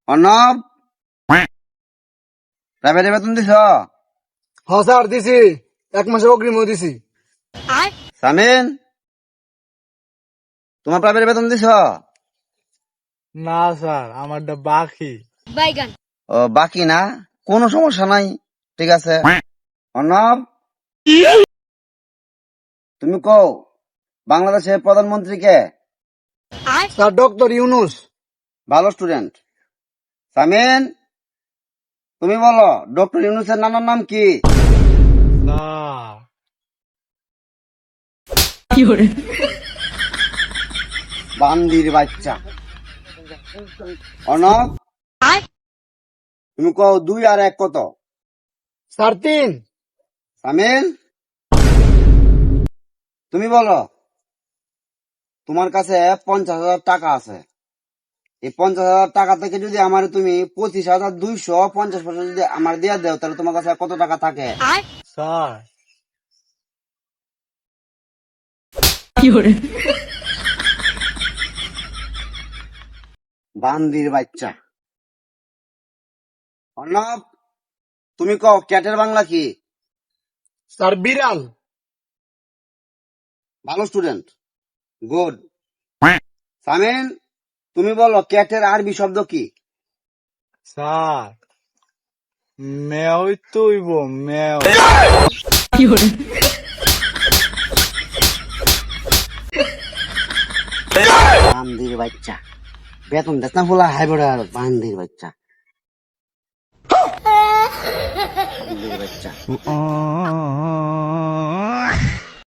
অর্ণব, প্রাইভেটে বেতন দিছ? হ্যাঁ স্যার দিছি, 1 মাসের অগ্রিমও দিছি। সামিন, তোমার প্রাইভেটে বেতন দিছ? না স্যার, আমারটা বাকি। ও বাকি না, কোনো সমস্যা নাই, ঠিক আছে। অর্ণব, তুমি কও বাংলাদেশের প্রধানমন্ত্রী কে? Sir doctor Yunus. ভালো স্টুডেন্ট। সামিন, তুমি বলো ডক্টর ইউনুসের নানার নাম কি? স্যার বান্দির বাচ্চা। অর্ণব, তুমি কও 2 আর 1 কত? স্যার 3। সামিন, তুমি বলো তোমার কাছে 50,000 টাকা আছে, এই 50,000 টাকা থেকে যদি আমার তুমি 25,250 যদি আমার দিয়ে দেও, তাহলে তোমার কাছে কত টাকা থাকে? স্যার বান্দির বাচ্চা। অর্ণব, তুমি কও ক্যাটের বাংলা কি? স্যার বিড়াল। ভালো স্টুডেন্ট, গুড। সামিন, তুমি বলো ক্যাটের আরবি শব্দ কি? স্যার মেয়ই তুইব মেয়। বান্দির বাচ্চা, বেতন দেখ না বলা হাইবড়া, বান্দির বাচ্চা, বান্দির বাচ্চা।